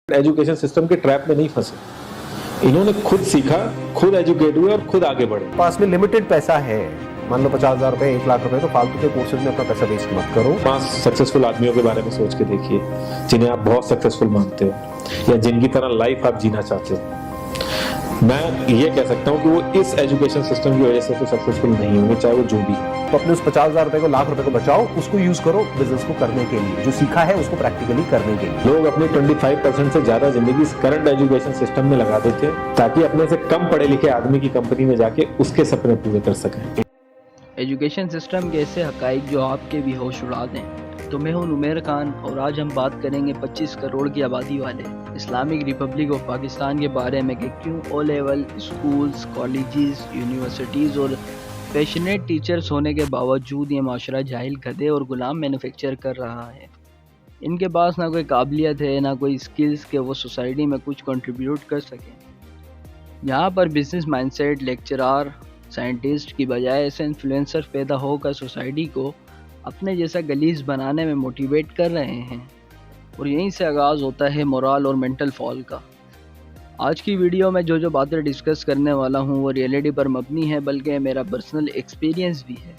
Education system के trap में नहीं फंसे। इन्होंने खुद सीखा, खुद एजुकेट हुए और खुद आगे बढ़े। पास में लिमिटेड पैसा है, मान लो 50,000 रुपए 1 लाख रुपए, तो फालतू के कोर्सेज में अपना पैसा वेस्ट मत करो। 5 सक्सेसफुल आदमियों के बारे में सोच के देखिए जिन्हें आप बहुत सक्सेसफुल मानते हो या जिनकी तरह लाइफ आप जीना चाहते हो। मैं ये कह सकता हूँ कि वो इस एजुकेशन सिस्टम की वजह से तो सक्सेसफुल नहीं होंगे, चाहे वो जो भी हो। तो अपने उस 50,000 रुपए को, लाख रुपए को बचाओ, उसको यूज करो बिजनेस को करने के लिए, जो सीखा है उसको प्रैक्टिकली करने के लिए। लोग अपनी 25% से ज्यादा जिंदगी इस करंट एजुकेशन सिस्टम में लगा देते हैं ताकि अपने से कम पढ़े लिखे आदमी की कंपनी में जाके उसके सपने पूरे कर सकें। एजुकेशन सिस्टम के ऐसे हकाइक जो आपके भी होश उड़ा दें। तो मैं हूं उमेर खान और आज हम बात करेंगे 25 करोड़ की आबादी वाले इस्लामिक रिपब्लिक ऑफ पाकिस्तान के बारे में कि क्यों O level schools, colleges, universities और पैशनेट टीचर्स होने के बावजूद ये माशरा जाहिल गधे और गुलाम मैन्युफैक्चर कर रहा है। इनके पास ना कोई काबिलियत है, ना कोई स्किल्स के वो सोसाइटी में कुछ कंट्रीब्यूट कर सकें। यहाँ पर बिजनेस माइंडसेट, लेक्चरार, साइंटिस्ट की बजाय ऐसे इन्फ्लुएंसर पैदा होकर सोसाइटी को अपने जैसा गलीज बनाने में मोटिवेट कर रहे हैं और यहीं से आगाज़ होता है मोरल और मेंटल फॉल का। आज की वीडियो में जो बातें डिस्कस करने वाला हूँ वो रियलिटी पर मबनी है, बल्कि मेरा पर्सनल एक्सपीरियंस भी है।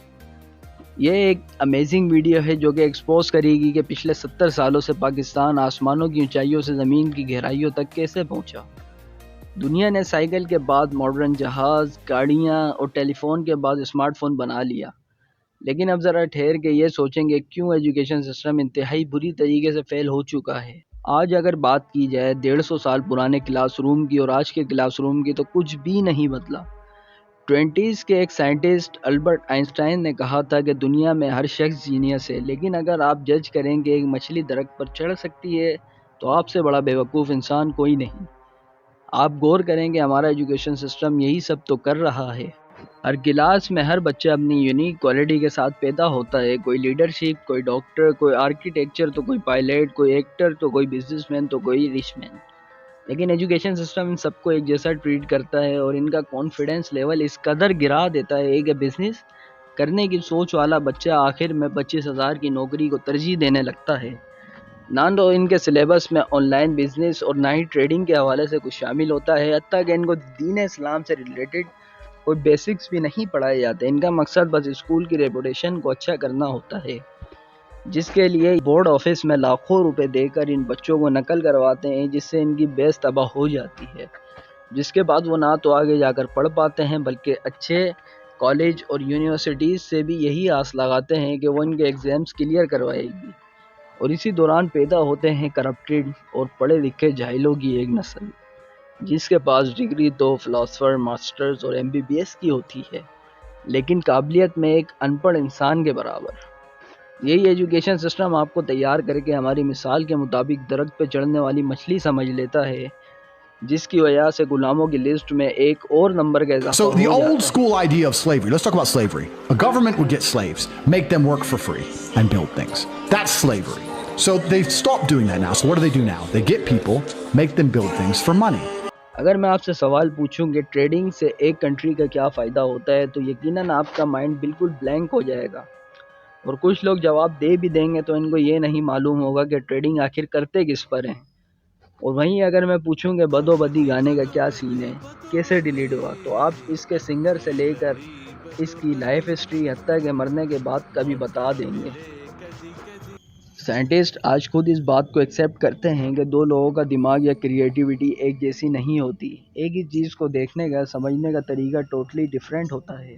ये एक अमेजिंग वीडियो है जो कि एक्सपोज करेगी कि पिछले 70 सालों से पाकिस्तान आसमानों की ऊंचाइयों से ज़मीन की गहराइयों तक कैसे पहुँचा। दुनिया ने साइकिल के बाद मॉडर्न जहाज़, गाड़ियाँ और टेलीफोन के बाद स्मार्टफोन बना लिया, लेकिन अब ज़रा ठहर के ये सोचेंगे क्यों एजुकेशन सिस्टम इंतहाई बुरी तरीके से फेल हो चुका है। आज अगर बात की जाए 150 साल पुराने क्लासरूम की और आज के क्लासरूम की, तो कुछ भी नहीं बदला। 20s के एक साइंटिस्ट अल्बर्ट आइंस्टाइन ने कहा था कि दुनिया में हर शख्स जीनियस है, लेकिन अगर आप जज करें कि एक मछली दरख्त पर चढ़ सकती है तो आपसे बड़ा बेवकूफ़ इंसान कोई नहीं। आप गौर करेंगे हमारा एजुकेशन सिस्टम यही सब तो कर रहा है। हर क्लास में हर बच्चा अपनी यूनिक क्वालिटी के साथ पैदा होता है। कोई लीडरशिप, कोई डॉक्टर, कोई आर्किटेक्चर, तो कोई पायलट, कोई एक्टर, तो कोई बिजनेसमैन, तो कोई रिचमैन। लेकिन एजुकेशन सिस्टम इन सबको एक जैसा ट्रीट करता है और इनका कॉन्फिडेंस लेवल इस कदर गिरा देता है कि बिजनेस करने की सोच वाला बच्चा आखिर में 25,000 की नौकरी को तरजीह देने लगता है। ना तो इनके सिलेबस में ऑनलाइन बिजनेस और ना ही ट्रेडिंग के हवाले से कुछ शामिल होता है। हत्ता कि इनको दीन इस्लाम से रिलेटेड कोई बेसिक्स भी नहीं पढ़ाए जाते। इनका मकसद बस स्कूल की रेपुटेशन को अच्छा करना होता है, जिसके लिए बोर्ड ऑफिस में लाखों रुपए देकर इन बच्चों को नकल करवाते हैं, जिससे इनकी बेस तबाह हो जाती है। जिसके बाद वो ना तो आगे जाकर पढ़ पाते हैं, बल्कि अच्छे कॉलेज और यूनिवर्सिटीज़ से भी यही आस लगाते हैं कि वो इनके एग्ज़ाम्स क्लियर करवाएगी। और इसी दौरान पैदा होते हैं करप्टेड और पढ़े लिखे जाहिलों की एक नस्ल, जिसके पास डिग्री तो फिलासफर, मास्टर्स और MBBS की होती है, लेकिन काबिलियत में एक अनपढ़ इंसान के बराबर। यही एजुकेशन सिस्टम आपको तैयार करके हमारी मिसाल के मुताबिक दरख्त पे चढ़ने वाली मछली समझ लेता है, जिसकी वजह से गुलामों की लिस्ट में एक और नंबर का इजाफा So the हो जाता old है। school idea of slavery, let's talk about slavery. A government would get slaves, make them work for free and build things. That's slavery. So they've stopped doing that now. So what do now? They get people, make them build things for money. अगर मैं आपसे सवाल पूछूं कि trading से एक country का क्या फ़ायदा होता है, तो यकीनन आपका माइंड बिल्कुल ब्लैंक हो जाएगा। और कुछ लोग जवाब दे भी देंगे तो इनको ये नहीं मालूम होगा कि ट्रेडिंग आखिर करते किस पर हैं। और वहीं अगर मैं पूछूं कि बदोबदी गाने का क्या सीन है, कैसे डिलीट हुआ, तो आप इसके सिंगर से लेकर इसकी लाइफ हिस्ट्री हत्ता के मरने के बाद का भी बता देंगे। साइंटिस्ट आज खुद इस बात को एक्सेप्ट करते हैं कि दो लोगों का दिमाग या क्रिएटिविटी एक जैसी नहीं होती। एक ही चीज़ को देखने का, समझने का तरीका टोटली डिफरेंट होता है।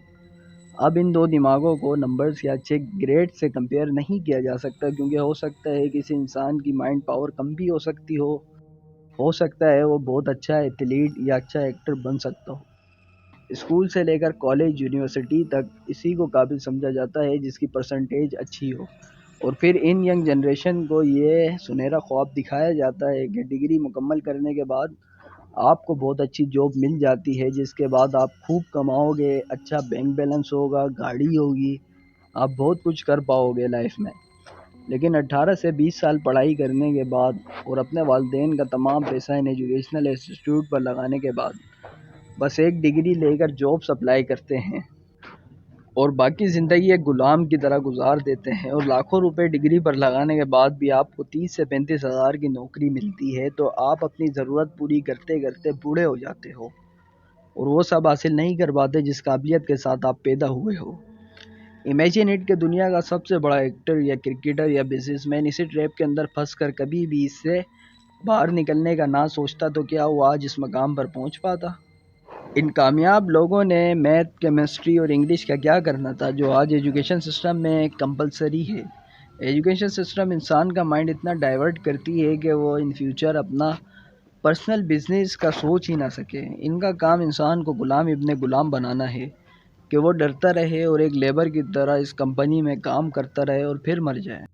अब इन दो दिमागों को नंबर्स या अच्छे ग्रेड से कंपेयर नहीं किया जा सकता, क्योंकि हो सकता है किसी इंसान की माइंड पावर कम भी हो सकती हो सकता है वो बहुत अच्छा एथलीट या अच्छा एक्टर बन सकता हो। स्कूल से लेकर कॉलेज, यूनिवर्सिटी तक इसी को काबिल समझा जाता है जिसकी परसेंटेज अच्छी हो। और फिर इन यंग जनरेशन को ये सुनहरा ख्वाब दिखाया जाता है कि डिग्री मुकम्मल करने के बाद आपको बहुत अच्छी जॉब मिल जाती है, जिसके बाद आप खूब कमाओगे, अच्छा बैंक बैलेंस होगा, गाड़ी होगी, आप बहुत कुछ कर पाओगे लाइफ में। लेकिन 18 से 20 साल पढ़ाई करने के बाद और अपने वालिदैन का तमाम पैसा इन एजुकेशनल इंस्टीट्यूट पर लगाने के बाद बस एक डिग्री लेकर जॉब्स अप्लाई करते हैं اور باقی زندگی ایک غلام کی طرح گزار دیتے ہیں، اور لاکھوں روپے ڈگری پر لگانے کے بعد بھی آپ کو 30 سے 35 ہزار کی نوکری ملتی ہے، تو آپ اپنی ضرورت پوری کرتے کرتے بوڑھے ہو جاتے ہو اور وہ سب حاصل نہیں کر پاتے جس قابلیت کے ساتھ آپ پیدا ہوئے ہو۔ امیجن اٹ کہ دنیا کا سب سے بڑا ایکٹر یا کرکٹر یا بزنس مین اسی ٹریپ کے اندر پھنس کر کبھی بھی اس سے باہر نکلنے کا نہ سوچتا تو کیا وہ آج اس مقام پر پہنچ پاتا؟ ان کامیاب لوگوں نے میتھ، کیمسٹری اور انگلش کا کیا کرنا تھا جو آج ایجوکیشن سسٹم میں کمپلسری ہے؟ ایجوکیشن سسٹم انسان کا مائنڈ اتنا ڈائیورٹ کرتی ہے کہ وہ ان فیوچر اپنا پرسنل بزنس کا سوچ ہی نہ سکے۔ ان کا کام انسان کو غلام ابن غلام بنانا ہے کہ وہ ڈرتا رہے اور ایک لیبر کی طرح اس کمپنی میں کام کرتا رہے اور پھر مر جائے۔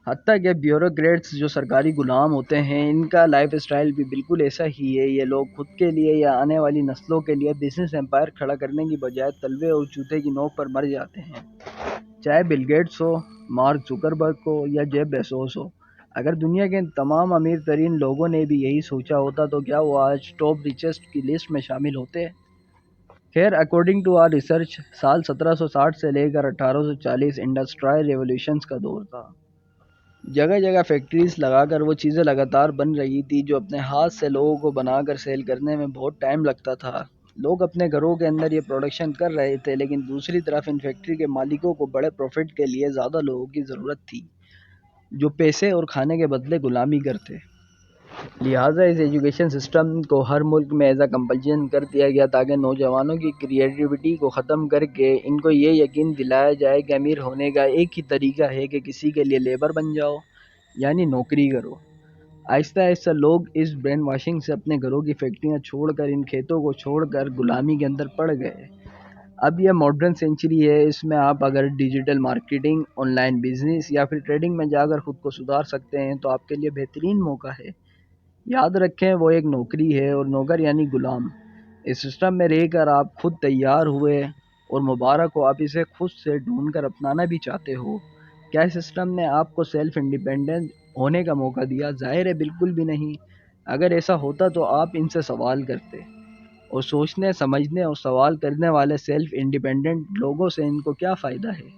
حتیٰ کہ بیوروکریٹس جو سرکاری غلام ہوتے ہیں، ان کا لائف اسٹائل بھی بالکل ایسا ہی ہے۔ یہ لوگ خود کے لیے یا آنے والی نسلوں کے لیے بزنس امپائر کھڑا کرنے کی بجائے تلوے اور جوتے کی نوک پر مر جاتے ہیں، چاہے بل گیٹس ہو، مارک زکربرگ ہو یا جیف بیزوس ہو۔ اگر دنیا کے ان تمام امیر ترین لوگوں نے بھی یہی سوچا ہوتا تو کیا وہ آج ٹاپ ریچسٹ کی لسٹ میں شامل ہوتے؟ خیر، اکارڈنگ ٹو آر ریسرچ، سال 1760 سے لے کر 1840 انڈسٹریل ریولوشنز کا دور تھا۔ جگہ جگہ فیکٹریز لگا کر وہ چیزیں لگاتار بن رہی تھی جو اپنے ہاتھ سے لوگوں کو بنا کر سیل کرنے میں بہت ٹائم لگتا تھا۔ لوگ اپنے گھروں کے اندر یہ پروڈکشن کر رہے تھے، لیکن دوسری طرف ان فیکٹری کے مالکوں کو بڑے پروفٹ کے لیے زیادہ لوگوں کی ضرورت تھی جو پیسے اور کھانے کے بدلے غلامی کرتے۔ لہٰذا اس ایجوکیشن سسٹم کو ہر ملک میں ایز اے کمپلشن کر دیا گیا تاکہ نوجوانوں کی کریٹیوٹی کو ختم کر کے ان کو یہ یقین دلایا جائے کہ امیر ہونے کا ایک ہی طریقہ ہے کہ کسی کے لیے لیبر بن جاؤ، یعنی نوکری کرو۔ آہستہ آہستہ لوگ اس برین واشنگ سے اپنے گھروں کی فیکٹریاں چھوڑ کر، ان کھیتوں کو چھوڑ کر غلامی کے اندر پڑ گئے۔ اب یہ ماڈرن سینچری ہے، اس میں آپ اگر digital marketing, on line business یا پھر ٹریڈنگ میں جا کر خود کو سدھار سکتے ہیں تو آپ کے لیے بہترین موقع ہے۔ یاد رکھیں، وہ ایک نوکری ہے اور نوکر یعنی غلام۔ اس سسٹم میں رہ کر آپ خود تیار ہوئے اور مبارک ہو، آپ اسے خود سے ڈھونڈ کر اپنانا بھی چاہتے ہو۔ کیا اس سسٹم نے آپ کو سیلف انڈیپینڈنٹ ہونے کا موقع دیا؟ ظاہر ہے بالکل بھی نہیں۔ اگر ایسا ہوتا تو آپ ان سے سوال کرتے، اور سوچنے، سمجھنے اور سوال کرنے والے سیلف انڈیپینڈنٹ لوگوں سے ان کو کیا فائدہ ہے؟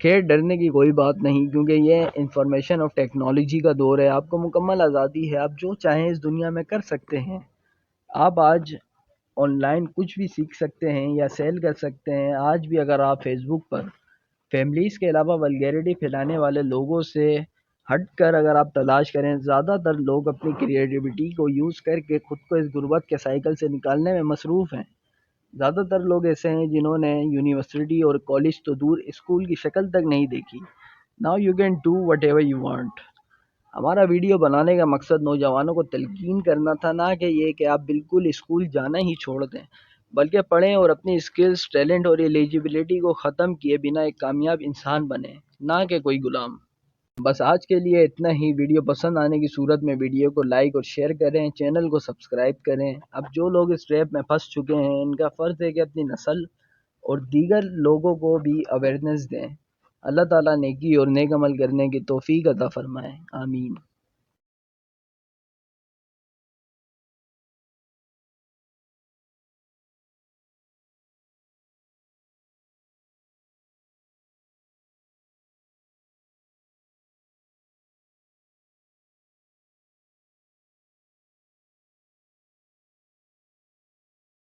خیر، ڈرنے کی کوئی بات نہیں، کیونکہ یہ انفارمیشن اور ٹیکنالوجی کا دور ہے۔ آپ کو مکمل آزادی ہے، آپ جو چاہیں اس دنیا میں کر سکتے ہیں۔ آپ آج آن لائن کچھ بھی سیکھ سکتے ہیں یا سیل کر سکتے ہیں۔ آج بھی اگر آپ فیس بک پر فیملیز کے علاوہ ولگیرٹی پھیلانے والے لوگوں سے ہٹ کر اگر آپ تلاش کریں، زیادہ تر لوگ اپنی کریٹیوٹی کو یوز کر کے خود کو اس غربت کے سائیکل سے نکالنے میں مصروف ہیں۔ زیادہ تر لوگ ایسے ہیں جنہوں نے یونیورسٹی اور کالج تو دور، اسکول کی شکل تک نہیں دیکھی۔ Now you can do whatever you want۔ ہمارا ویڈیو بنانے کا مقصد نوجوانوں کو تلقین کرنا تھا، نہ کہ یہ کہ آپ بالکل اسکول جانا ہی چھوڑ دیں، بلکہ پڑھیں اور اپنی اسکلز، ٹیلنٹ اور ایلیجیبلٹی کو ختم کیے بنا ایک کامیاب انسان بنیں، نہ کہ کوئی غلام۔ بس آج کے لیے اتنا ہی۔ ویڈیو پسند آنے کی صورت میں ویڈیو کو لائک اور شیئر کریں، چینل کو سبسکرائب کریں۔ اب جو لوگ اس ٹریپ میں پھنس چکے ہیں، ان کا فرض ہے کہ اپنی نسل اور دیگر لوگوں کو بھی اویئرنیس دیں۔ اللہ تعالیٰ نیکی اور نیک عمل کرنے کی توفیق عطا فرمائے، آمین۔